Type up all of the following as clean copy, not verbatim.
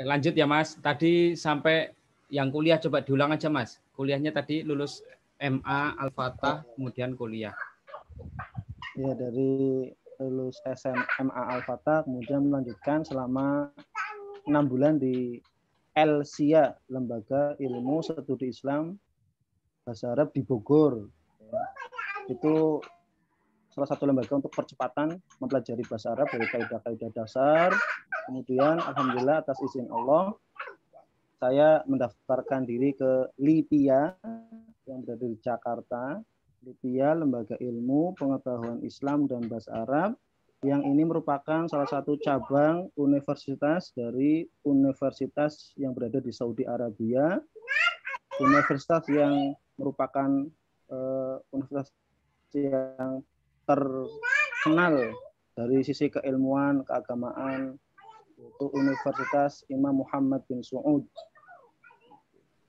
Lanjut ya Mas. Tadi sampai yang kuliah coba diulang aja Mas. Kuliahnya tadi lulus MA Al-Fatah, kemudian kuliah. Ya, dari lulus SMA Al-Fatah, kemudian melanjutkan selama 6 bulan di LSIA, Lembaga Ilmu Studi Islam Bahasa Arab di Bogor. Itu salah satu lembaga untuk percepatan mempelajari bahasa Arab dari kaidah-kaidah dasar. Kemudian alhamdulillah atas izin Allah saya mendaftarkan diri ke LIPIA yang berada di Jakarta. LIPIA, Lembaga Ilmu Pengetahuan Islam dan Bahasa Arab, yang ini merupakan salah satu cabang universitas dari universitas yang berada di Saudi Arabia. Universitas yang merupakan universitas yang terkenal dari sisi keilmuan, keagamaan, yaitu Universitas Imam Muhammad bin Saud.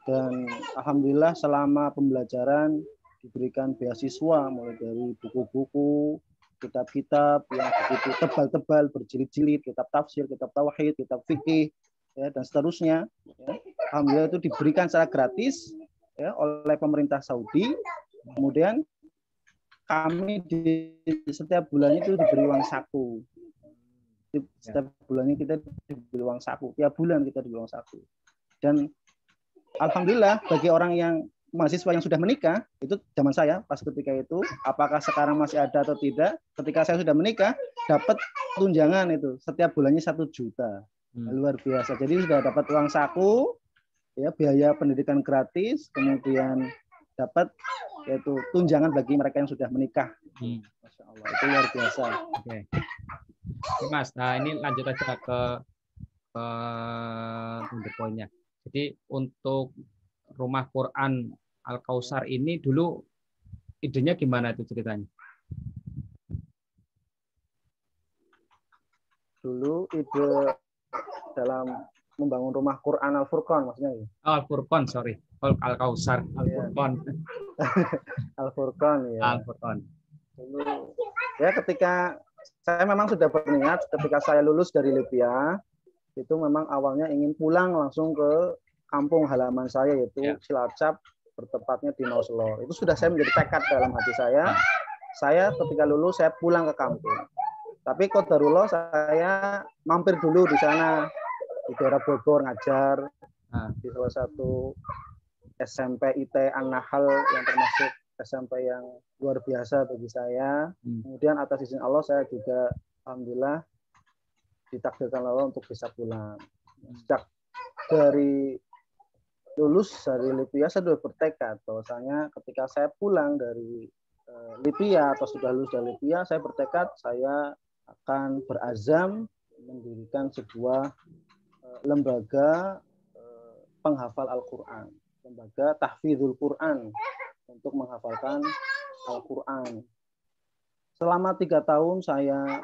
Dan alhamdulillah selama pembelajaran diberikan beasiswa mulai dari buku-buku, kitab-kitab yang begitu tebal-tebal, berjilid-jilid, kitab tafsir, kitab tauhid, kitab fikih, ya, dan seterusnya. Ya. Alhamdulillah itu diberikan secara gratis ya, oleh pemerintah Saudi. Kemudian kami di setiap bulannya itu diberi uang saku. Setiap bulannya kita diberi uang saku. Tiap bulan kita diberi uang saku. Dan alhamdulillah bagi orang yang mahasiswa yang sudah menikah, itu zaman saya pas ketika itu, apakah sekarang masih ada atau tidak, ketika saya sudah menikah, dapat tunjangan itu setiap bulannya 1 juta. Luar biasa. Jadi sudah dapat uang saku, ya, biaya pendidikan gratis, kemudian dapat yaitu tunjangan bagi mereka yang sudah menikah. Masya Allah, itu luar biasa. Oke, Mas. Nah ini lanjut aja ke poinnya. Jadi untuk Rumah Quran Al-Kausar ini dulu idenya gimana itu ceritanya? Dulu ide dalam membangun Rumah Quran Al-Furqan maksudnya ya? Al-Furqan, sorry. Al-Kausar, Al-Furqan. Al-Furqan ya. Al-Furqan. Dulu ya ketika saya memang sudah berniat ketika saya lulus dari LIPIA, itu memang awalnya ingin pulang langsung ke kampung halaman saya yaitu Cilacap, bertepatnya di Noslor. Itu sudah saya menjadi tekad dalam hati saya. Saya ketika lulus saya pulang ke kampung. Tapi qadarullah saya mampir dulu di sana di daerah Bogor ngajar di salah satu SMP IT An-Nahl yang termasuk SMP yang luar biasa bagi saya. Kemudian atas izin Allah saya juga alhamdulillah ditakdirkan Allah untuk bisa pulang. Sejak dari lulus dari LIPIA saya sudah bertekad bahwasanya ketika saya pulang dari LIPIA atau sudah lulus dari LIPIA, saya bertekad saya akan berazam mendirikan sebuah lembaga penghafal Al-Quran, lembaga tahfidzul Quran untuk menghafalkan Al-Quran. Selama 3 tahun saya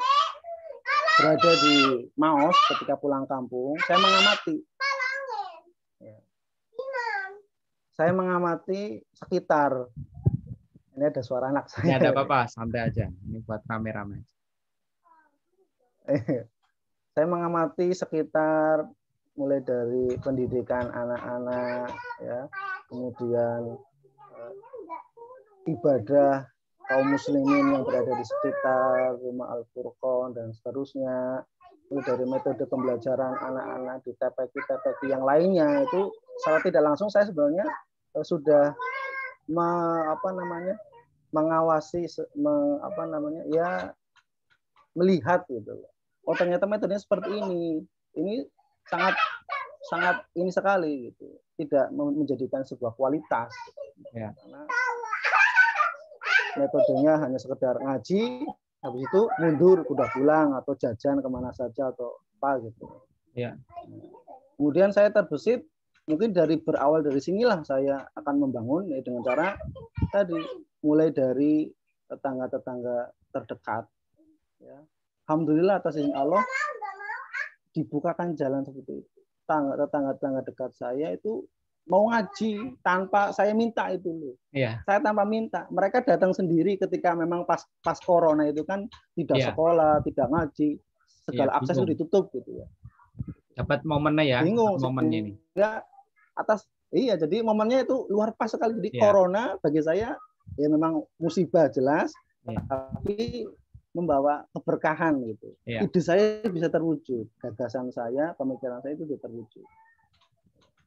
berada di Maos ketika pulang kampung, saya mengamati. Saya mengamati sekitar. Ini ada suara anak saya. Ini ada apa-apa, santai aja. Ini buat rame-rame. Saya mengamati sekitar mulai dari pendidikan anak-anak, ya, kemudian ibadah kaum muslimin yang berada di sekitar Rumah Al-Furqan dan seterusnya. Mulai dari metode pembelajaran anak-anak di TPQ yang lainnya itu secara tidak langsung saya sebenarnya sudah mengawasi melihat gitu. Oh ternyata metodenya seperti ini. Ini sangat ini sekali gitu. Tidak menjadikan sebuah kualitas. Ya. Karena metodenya hanya sekedar ngaji, habis itu mundur udah pulang atau jajan kemana saja atau apa gitu. Ya. Kemudian saya terbesit mungkin berawal dari sinilah saya akan membangun dengan cara tadi mulai dari tetangga-tetangga terdekat. Ya. Alhamdulillah atas izin Allah dibukakan jalan seperti itu. Tetangga-tetangga dekat saya itu mau ngaji tanpa saya minta itu loh. Iya. Saya tanpa minta. Mereka datang sendiri ketika memang pas corona itu kan tidak sekolah, tidak ngaji, segala akses itu ditutup gitu ya. Dapat momennya ya, bingung momennya ini. Atas iya, jadi momennya itu luar pas sekali. Jadi corona bagi saya ya memang musibah jelas, tapi membawa keberkahan gitu. Ide saya bisa terwujud, gagasan saya, pemikiran saya itu bisa terwujud.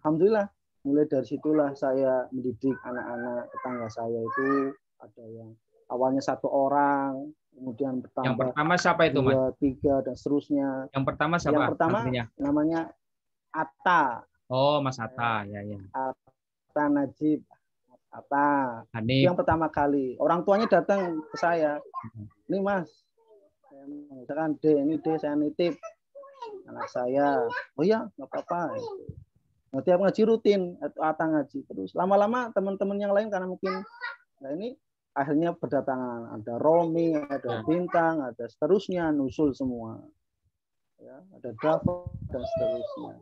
Alhamdulillah, mulai dari situlah saya mendidik anak-anak tetangga saya itu ada yang awalnya 1 orang, kemudian bertambah. Yang pertama siapa itu, Mas? 2, 3 dan seterusnya. Yang pertama siapa? Yang pertama namanya Atta. Oh, Mas Atta, ya. Atta Najib, Atta. Hanif. Yang pertama kali orang tuanya datang ke saya, ini Mas, misalkan ini saya nitip anak saya. Oh ya, nggak apa-apa. Nah, tiap ngaji rutin, Atta ngaji terus. Lama-lama teman-teman yang lain karena mungkin, nah ini akhirnya berdatangan. Ada Romi, ada Bintang, ada seterusnya, nusul semua. Ya, ada Davo dan seterusnya.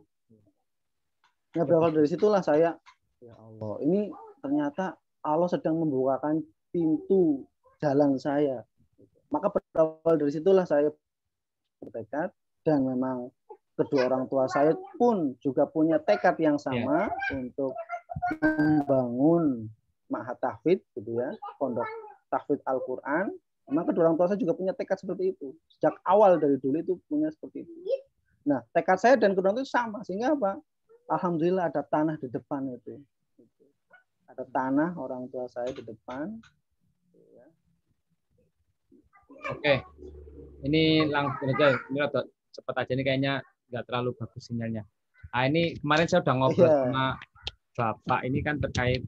Ya, berawal dari situlah saya, ya Allah, ini ternyata Allah sedang membukakan pintu jalan saya. Maka berawal dari situlah saya bertekad, dan memang kedua orang tua saya pun juga punya tekad yang sama untuk membangun Ma'had Tahfidz gitu ya, pondok tahfidz Al-Qur'an. Memang kedua orang tua saya juga punya tekad seperti itu. Sejak awal dari dulu itu punya seperti itu. Nah, tekad saya dan kedua orang tua itu sama, sehingga apa? Alhamdulillah ada tanah di depan itu. Ada tanah orang tua saya di depan. Oke. Ini langsung aja. Ini rada cepat aja, ini kayaknya nggak terlalu bagus sinyalnya. Nah, ini kemarin saya udah ngobrol sama Bapak ini kan terkait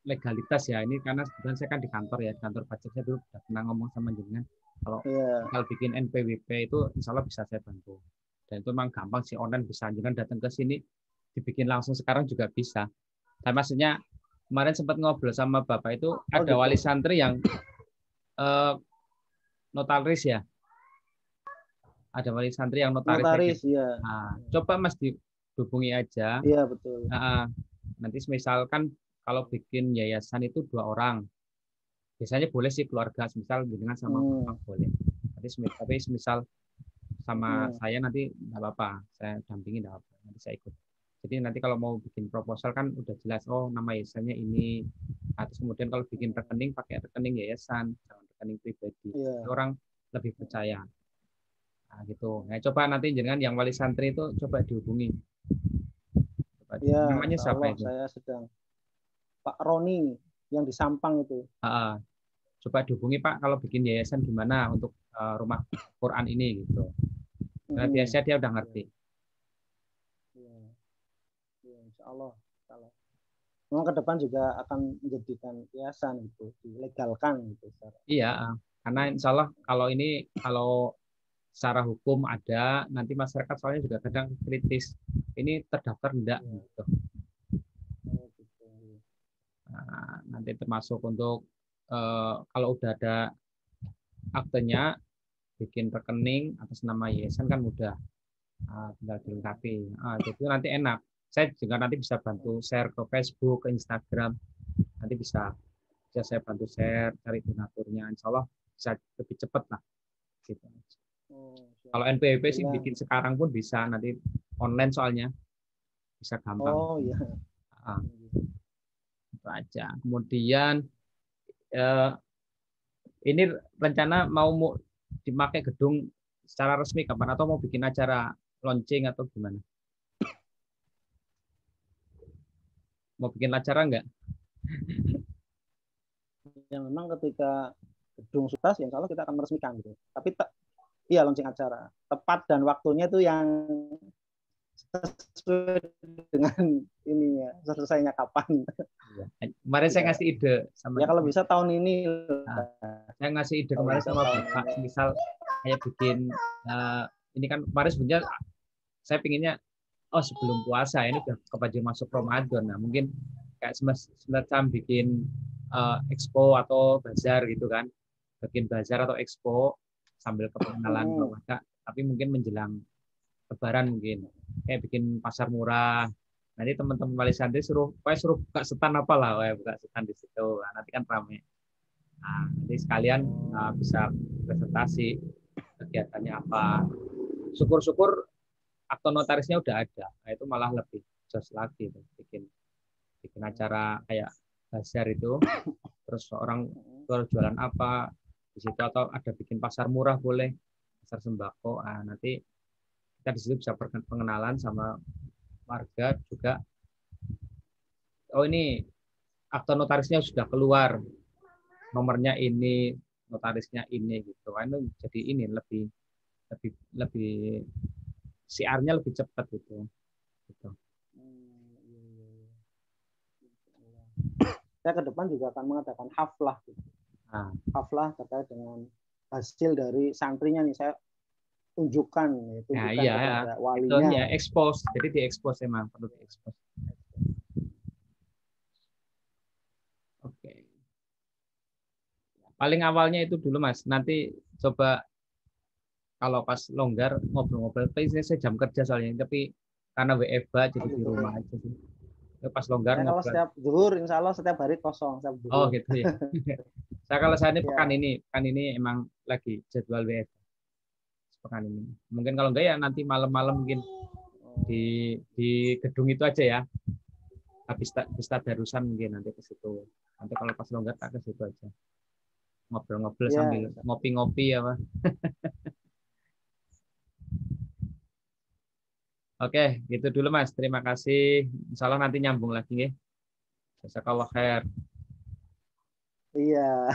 legalitas ya. Ini karena sebenarnya saya kan di kantor ya, kantor pajak. Saya dulu udah pernah ngomong sama jenengan kalau bikin NPWP itu insya Allah bisa saya bantu. Dan itu memang gampang sih, online bisa. Jenengan datang ke sini dibikin langsung sekarang juga bisa. Tapi maksudnya kemarin sempat ngobrol sama Bapak itu ada wali santri yang notaris ya. Ada wali santri yang notaris. Ya. Nah, coba Mas dihubungi aja. Iya, betul. Nah, nanti misalkan kalau bikin yayasan itu 2 orang. Biasanya boleh sih keluarga, misal dengan sama Bapak boleh. Tapi misal sama saya nanti nggak apa-apa, saya dampingi nggak apa-apa, nanti saya ikut. Jadi nanti kalau mau bikin proposal kan udah jelas, oh nama yayasannya ini. Terus kemudian kalau bikin rekening pakai rekening yayasan, jangan rekening pribadi. Orang lebih percaya. Nah, gitu. Nah, coba nanti jangan yang wali santri itu coba dihubungi. Namanya siapa itu? Saya sedang Pak Roni yang di Sampang itu. Coba dihubungi Pak kalau bikin yayasan gimana untuk rumah Quran ini gitu. Nah, biasanya dia udah ngerti. Insya Allah. Memang ke depan juga akan menjadikan yayasan gitu, dilegalkan gitu. Iya, karena insya Allah kalau secara hukum ada, nanti masyarakat soalnya juga kadang kritis. Ini terdaftar enggak gitu. Nah, nanti termasuk untuk kalau udah ada aktenya, bikin rekening atas nama yayasan kan mudah, tinggal dilengkapi. Jadi nanti enak. Saya juga nanti bisa bantu share ke Facebook, ke Instagram. Nanti bisa saya bantu share, cari donaturnya. Insya Allah bisa lebih cepat lah. Gitu. Kalau NPWP sih bikin sekarang pun bisa, nanti online soalnya bisa gampang. Oh iya. Itu aja. Kemudian ini rencana mau dipakai gedung secara resmi kapan, atau mau bikin acara launching atau gimana? Mau bikin acara enggak? Ya memang ketika gedung sukses, ya kalau kita akan meresmikan gitu. Tapi iya launching acara. Tepat dan waktunya itu yang sesuai dengan ininya, selesainya kapan. Kemarin saya ngasih ide sama ya kalau bisa tahun ini. Saya ngasih ide kemarin sama Bapak, misal kayak bikin ini kan kemarin sebenarnya saya pinginnya sebelum puasa ini udah kepajuan masuk Ramadan. Nah, mungkin kayak semacam bikin expo atau bazar gitu kan. Bikin bazar atau expo sambil kepengenalan keluarga, tapi mungkin menjelang Lebaran mungkin. Kayak bikin pasar murah. Nanti teman-teman wali santri suruh buka stand apalah, buka stand di situ. Nah, nanti kan ramai. Nah, nanti sekalian bisa presentasi kegiatannya apa. syukur-syukur akte notarisnya udah ada. Nah, itu malah lebih jos lagi tuh, bikin acara kayak bazar itu, terus orang jualan apa di situ, atau ada bikin pasar murah boleh, pasar sembako. Nah, nanti kita di situ bisa pengenalan sama warga juga. Oh, ini akte notarisnya sudah keluar, nomornya ini, notarisnya ini gitu. Itu jadi ini lebih siarnya lebih cepat gitu. Saya ke depan juga akan mengadakan haflah. Haflah terkait dengan hasil dari santrinya nih, saya tunjukkan, kepada walinya. Ya, expose. Jadi diekspos, emang perlu diekspos. Oke. Paling awalnya itu dulu Mas. Nanti coba kalau pas longgar ngobrol-ngobrol. Tapi saya jam kerja soalnya, tapi karena WFH jadi di rumah aja sih. Pas longgar kalau setiap zuhur, insya Allah setiap hari kosong. Oh gitu ya. Kalau saya ini pekan ini emang lagi jadwal WFH pekan ini. Mungkin kalau enggak ya nanti malam-malam mungkin di gedung itu aja ya. Habis tadarusan mungkin nanti ke situ. Nanti kalau pas longgar tak ke situ aja. Ngobrol-ngobrol sambil ngopi-ngopi ya Pak. Oke, gitu dulu Mas. Terima kasih. Insya Allah nanti nyambung lagi ya. Jazakallah khair. Iya,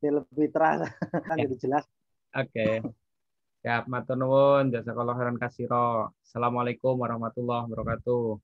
lebih terang kan jadi jelas. Oke. Siap, matur nuwun. Jazakallah khairan katsira. Assalamualaikum warahmatullahi wabarakatuh.